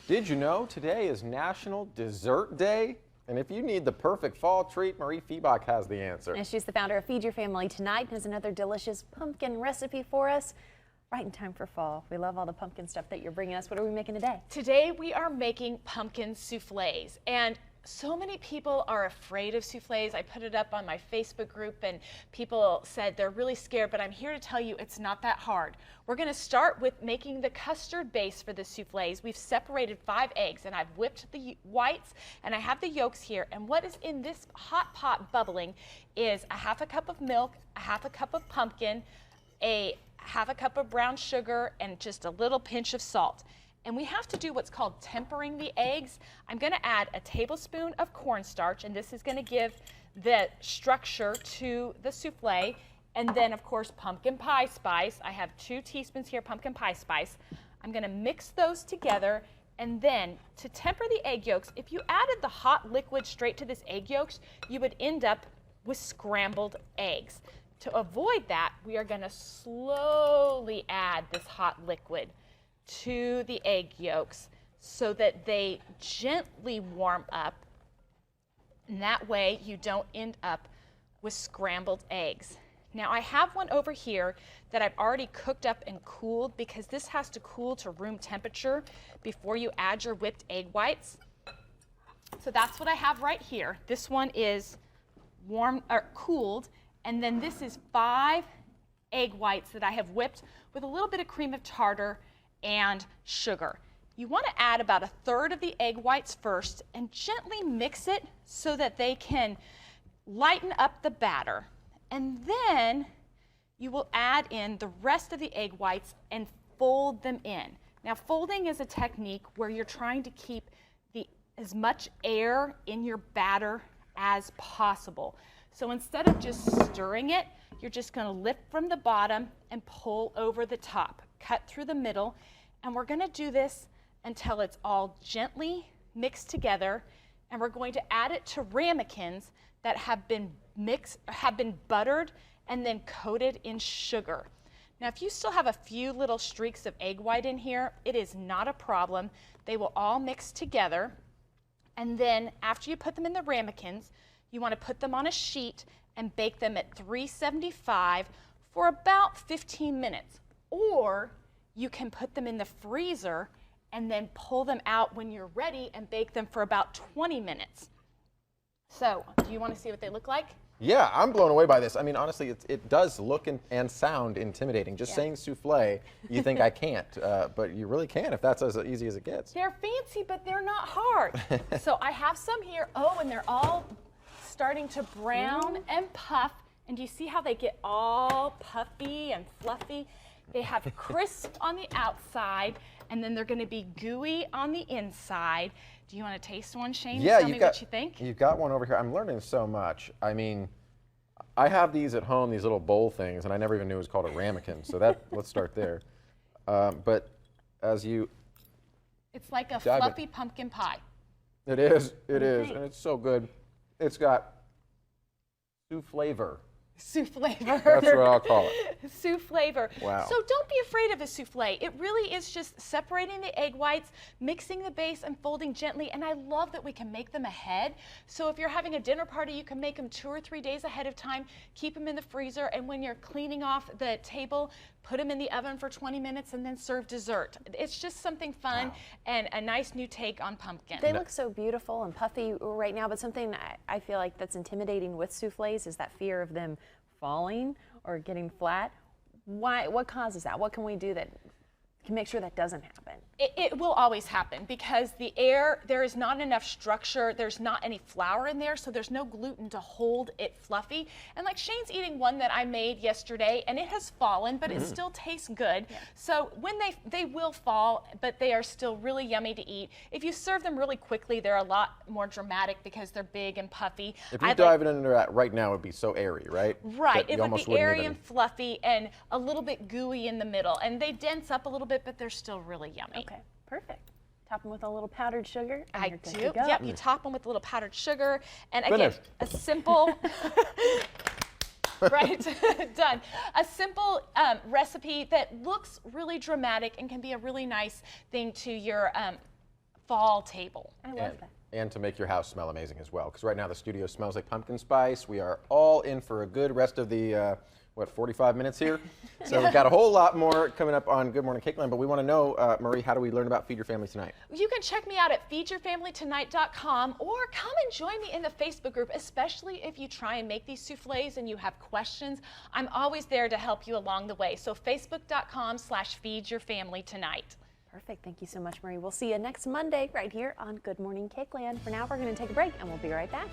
Did you know today is National Dessert Day? And if you need the perfect fall treat, Mariefiebach has the answer. And she's the founder of Feed Your Family Tonight and has another delicious pumpkin recipe for us. Right in time for fall. We love all the pumpkin stuff that you're bringing us. What are we making today? Today we are making pumpkin souffles, and so many people are afraid of souffles. I put it up on my Facebook group and people said they're really scared, but I'm here to tell you it's not that hard. We're going to start with making the custard base for the souffles. We've separated 5 eggs and I've whipped the whites and I have the yolks here, and what is in this hot pot bubbling is a half a cup of milk, a half a cup of pumpkin, a half a cup of brown sugar, and just a little pinch of salt. And we have to do what's called tempering the eggs. I'm going to add a tablespoon of cornstarch, and this is going to give the structure to the souffle. And then, of course, pumpkin pie spice. I have 2 teaspoons here, pumpkin pie spice. I'm going to mix those together. And then, to temper the egg yolks, if you added the hot liquid straight to this egg yolks, you would end up with scrambled eggs. To avoid that, we are going to slowly add this hot liquid to the egg yolks so that they gently warm up, and that way you don't end up with scrambled eggs. Now I have one over here that I've already cooked up and cooled, because this has to cool to room temperature before you add your whipped egg whites. So that's what I have right here. This one is warm or cooled, and then this is 5 egg whites that I have whipped with a little bit of cream of tartar and sugar. You want to add about 1/3 of the egg whites first and gently mix it so that they can lighten up the batter. And then you will add in the rest of the egg whites and fold them in. Now, folding is a technique where you're trying to keep as much air in your batter as possible. So instead of just stirring it, you're just going to lift from the bottom and pull over the top. Cut through the middle, and we're going to do this until it's all gently mixed together, and we're going to add it to ramekins that have been buttered and then coated in sugar. Now, if you still have a few little streaks of egg white in here, it is not a problem. They will all mix together, and then after you put them in the ramekins, you want to put them on a sheet and bake them at 375 for about 15 minutes. Or you can put them in the freezer and then pull them out when you're ready and bake them for about 20 minutes. So, do you want to see what they look like? Yeah, I'm blown away by this. I mean, honestly, it does look and sound intimidating. Just saying souffle, you think I can't, but you really can if that's as easy as it gets. They're fancy, but they're not hard. So I have some here. Oh, and they're all starting to brown and puff. And do you see how they get all puffy and fluffy? They have crisp on the outside, and then they're going to be gooey on the inside. Do you want to taste one, Shane? Yeah, Tell me what you think. You've got one over here. I'm learning so much. I mean, I have these at home, these little bowl things, and I never even knew it was called a ramekin. So let's start there. But as you... It's like a fluffy pumpkin pie. It is, and it's so good. It's got souffle. Souffle. That's what I'll call it. Souffle. Wow. So don't be afraid of a souffle. It really is just separating the egg whites, mixing the base, and folding gently. And I love that we can make them ahead. So if you're having a dinner party, you can make them 2 or 3 days ahead of time, keep them in the freezer, and when you're cleaning off the table, put them in the oven for 20 minutes and then serve dessert. It's just something fun and a nice new take on pumpkin. They look so beautiful and puffy right now, but something I feel like that's intimidating with souffles is that fear of them falling or getting flat. Why? What causes that? What can we do that can make sure that doesn't happen? It will always happen because there is not enough structure, there's not any flour in there, so there's no gluten to hold it fluffy. And like Shane's eating one that I made yesterday, and it has fallen, but it still tastes good. Yeah. So when they will fall, but they are still really yummy to eat. If you serve them really quickly, they're a lot more dramatic because they're big and puffy. If you dive into that right now, it would be so airy, right? Right, it would be airy and fluffy and a little bit gooey in the middle. And they dense up a little bit, but they're still really yummy. Okay, perfect. Top them with a little powdered sugar. And I you're good do. to go. Yep, you top them with a little powdered sugar. And again, a simple, right, done. A simple recipe that looks really dramatic and can be a really nice thing to your fall table. I love that. And to make your house smell amazing as well, because right now the studio smells like pumpkin spice. We are all in for a good rest of the, 45 minutes here? So we've got a whole lot more coming up on Good Morning Cakeland, but we want to know, Marie, how do we learn about Feed Your Family Tonight? You can check me out at feedyourfamilytonight.com or come and join me in the Facebook group, especially if you try and make these souffles and you have questions. I'm always there to help you along the way. So facebook.com/feedyourfamilytonight. Perfect. Thank you so much, Marie. We'll see you next Monday right here on Good Morning Cakeland. For now, we're going to take a break, and we'll be right back.